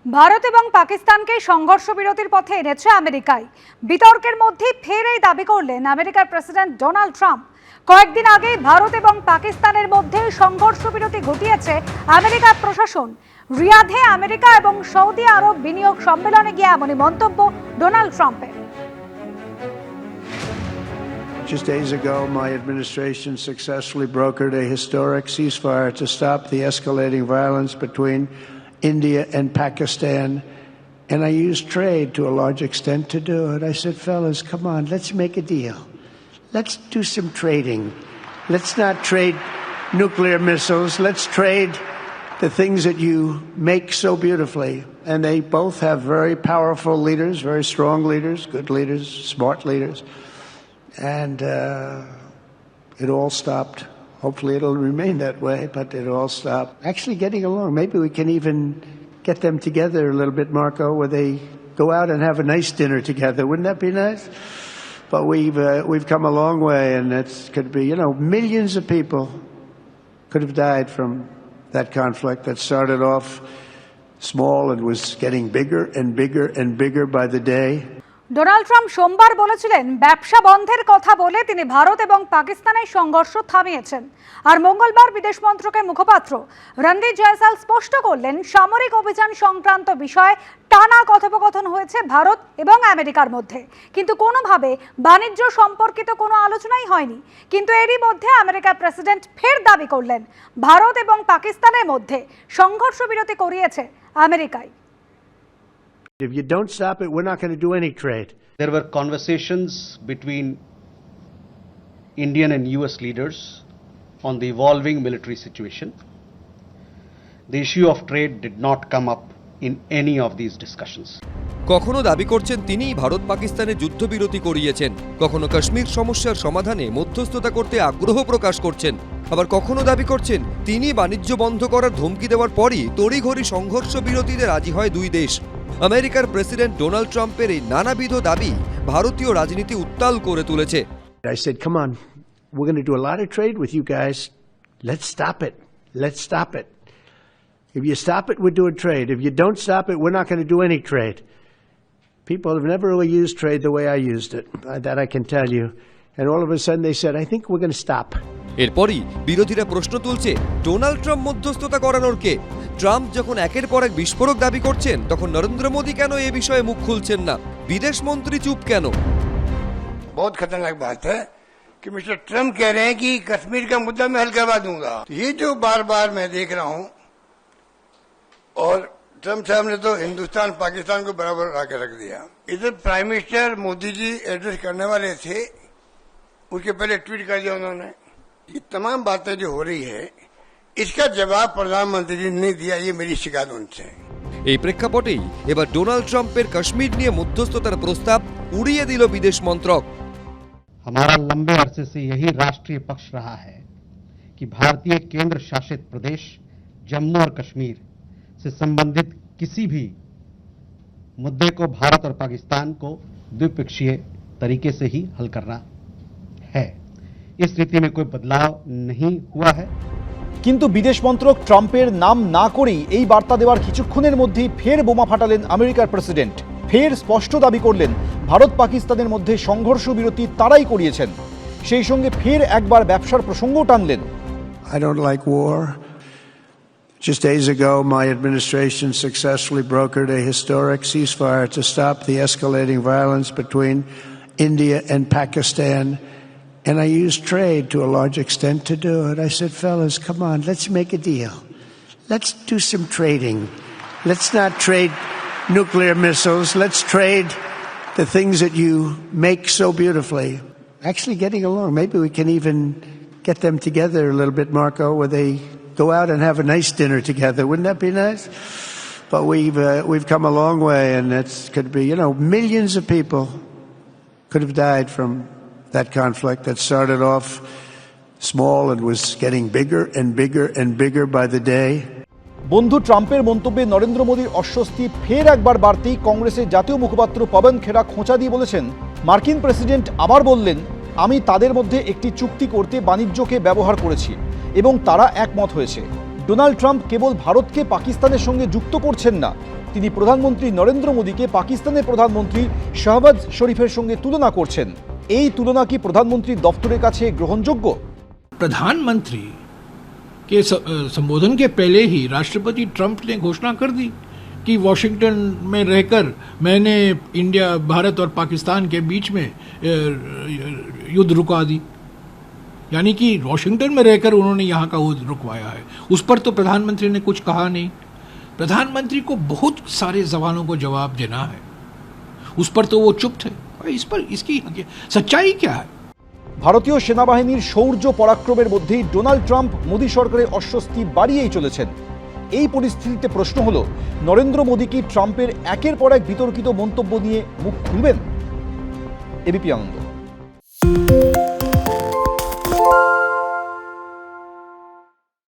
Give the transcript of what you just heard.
ভারত এবং পাকিস্তানকে সংঘর্ষ বিরতির পথে এনেছে আমেরিকায়। বিতর্কের মধ্যে ফের এই দাবি করলেন আমেরিকার প্রেসিডেন্ট ডোনাল্ড ট্রাম্প। কয়েকদিন আগে ভারত এবং পাকিস্তানের মধ্যে সংঘর্ষ বিরতি ঘটিয়েছে আমেরিকার প্রশাসন। রিয়াধে আমেরিকা এবং সৌদি আরব বিনিয়োগ সম্মেলনে গিয়ে এমনই মন্তব্য ডোনাল্ড ট্রাম্পের। Just days ago, my administration successfully brokered a historic ceasefire to stop the escalating violence between India and Pakistan, and I used trade to a large extent to do it. I said, fellas, come on, let's make a deal. Let's do some trading. Let's not trade nuclear missiles. Let's trade the things that you make so beautifully. And they both have very powerful leaders, very strong leaders, good leaders, smart leaders. And it all stopped. Hopefully it'll remain that way, but it all stopped. Actually getting along. Maybe we can even get them together a little bit, Marco, where they go out and have a nice dinner together. Wouldn't that be nice? But we've come a long way, and it could be, millions of people could have died from that conflict that started off small and was getting bigger and bigger and bigger by the day. Donald Trump সোমবার বলেছিলেন ব্যবসা বন্ধের কথা বলে তিনি ভারত এবং পাকিস্তানের সংঘর্ষ থামিয়েছেন। আর মঙ্গলবার বিদেশ মন্ত্রকের মুখপাত্র রণদীপ জয়সাল স্পষ্ট করলেন সামরিক অভিযান সংক্রান্ত বিষয়ে টানা কথোপকথন হয়েছে ভারত এবং আমেরিকার মধ্যে, কিন্তু কোনোভাবে বাণিজ্য সম্পর্কিত কোনো আলোচনাই হয়নি। কিন্তু এরই মধ্যে আমেরিকার প্রেসিডেন্ট ফের দাবি করলেন ভারত এবং পাকিস্তানের মধ্যে সংঘর্ষ বিরতি করিয়েছে আমেরিকায়। If you don't stop it, we're not going to do any trade. There were conversations between Indian and US leaders on the evolving military situation. The issue of trade did not come up in any of these discussions. কখনো দাবি করছেন তিনিই ভারত পাকিস্তানের যুদ্ধবিরতি করিয়েছেন, কখনো কাশ্মীর সমস্যার সমাধানে মধ্যস্থতা করতে আগ্রহ প্রকাশ করছেন, আবার কখনো দাবি করছেন তিনি বাণিজ্য বন্ধ করার ধমকি দেওয়ার পরই তড়িঘড়ি সংঘর্ষ বিরতিতে রাজি হয় দুই দেশ। আমেরিকার প্রেসিডেন্ট ডোনাল্ড ট্রাম্পের এই নানাবিধ দাবি ভারতীয় রাজনীতি উত্তাল করে তুলেছে। I said, come on, we're going to do a lot of trade with you guys. Let's stop it. Let's stop it. If you stop it, we're doing trade. If you don't stop it, we're not going to do any trade. People have never really used trade the way I used it. That I can tell you. And all of a sudden they said, I think we're going to stop. এরপরই বিরোধীরা প্রশ্ন তুলছে Donald Trump মধ্যস্থতা করানোর কে? Trump যখন একের পর এক বিস্ফোরক দাবি করছেন, তখন নরেন্দ্র মোদী কেন এ বিষয়ে মুখ খুলছেন না? বিদেশ মন্ত্রী চুপ কেন? बहुत खतरनाक बात है कि मिस्टर ट्रम्प कह रहे हैं कि कश्मीर का मुद्दा मैं हल करवा दूंगा। ये जो बार बार मैं देख रहा हूं, और ट्रम्प साहब ने तो हिंदुस्तान पाकिस्तान को बराबर आके रख दिया। इधर prime minister Modi ji address करने वाले थे, उसके पहले ट्वीट कर दिया उन्होंने। ये तमाम बातें जो हो रही है, इसका जवाब प्रधानमंत्री जी ने दिया, ये मेरी शिकायत उनसे। এই প্রেক্ষাপটেই এবার ডোনাল্ড ট্রাম্পের কাশ্মীর নিয়ে মধ্যস্থতার প্রস্তাব উড়িয়ে দিল বিদেশ মন্ত্রক। हमारा लंबे अरसे से यही राष्ट्रीय पक्ष रहा है कि भारतीय केंद्र शासित प्रदेश जम्मू और कश्मीर से संबंधित किसी भी मुद्दे को भारत और पाकिस्तान को द्विपक्षीय तरीके से ही हल करना है। इस नीति में कोई बदलाव नहीं हुआ है। কিন্তু বিদেশ মন্ত্রক ট্রাম্পের নাম না করেই এই বার্তা দেওয়ার কিছুক্ষণের মধ্যেই ফের বোমা ফাটালেন আমেরিকার প্রেসিডেন্ট। ফের স্পষ্ট দাবি করলেন ভারত পাকিস্তানের মধ্যে সংঘর্ষ বিরতি তারাই করিয়েছেন। সেই সঙ্গে ফের একবার ব্যবসার প্রসঙ্গও টানলেন। I don't like war. Just days ago, my administration successfully brokered a historic ceasefire to stop the escalating violence between India and Pakistan. And I used trade to a large extent to do it. I said, fellas, come on, let's make a deal. Let's do some trading. Let's not trade nuclear missiles. Let's trade the things that you make so beautifully. Actually getting along. Maybe we can even get them together a little bit, Marco, where they go out and have a nice dinner together. Wouldn't that be nice? But we've come a long way, and it could be, millions of people could have died from that conflict that started off small and was getting bigger and bigger and bigger by the day. বন্ধু ট্রাম্পের মন্তব্যে নরেন্দ্র মোদীর অস্বস্তি ফের একবার বাড়তেই কংগ্রেসের জাতীয় মুখপাত্র পবন খেরা খোঁচা দিয়ে বলেছেন, মার্কিন প্রেসিডেন্ট আবার বললেন, আমি তাদের মধ্যে একটি চুক্তি করতে বাণিজ্যকে ব্যবহার করেছি এবং তারা একমত হয়েছে। ডোনাল্ড ট্রাম্প কেবল ভারতকে পাকিস্তানের সঙ্গে যুক্ত করছেন না, তিনি প্রধানমন্ত্রী নরেন্দ্র মোদীকে পাকিস্তানের প্রধানমন্ত্রী শাহবাজ শরীফের সঙ্গে তুলনা করছেন। এই তুলনা কি প্রধানমন্ত্রীর দফতরের কাছে গ্রহণযোগ্য? प्रधानमंत्री के संबोधन के पहले ही राष्ट्रपति ट्रंप ने घोषणा कर दी कि वॉशिंगटन में रहकर मैंने इंडिया, भारत और पाकिस्तान के बीच में युद्ध रुकवा दी। यानी कि वॉशिंगटन में रहकर उन्होंने यहाँ का युद्ध रुकवाया है। उस पर तो प्रधानमंत्री ने कुछ कहा नहीं। प्रधानमंत्री को बहुत सारे सवालों को जवाब देना है, उस पर तो वो चुप थे। इस पर इसकी सच्चाई क्या है? ভারতীয় সেনাবাহিনীর শৌর্য পরাক্রমের মধ্যেই ডোনাল্ড ট্রাম্প মোদী সরকারের অস্বস্তি বাড়িয়েই চলেছেন। এই পরিস্থিতিতে প্রশ্ন হলো, নরেন্দ্র মোদী কি ট্রাম্পের একের পর এক বিতর্কিত মন্তব্য নিয়ে মুখ খুলবেন? এবিপি আনন্দ।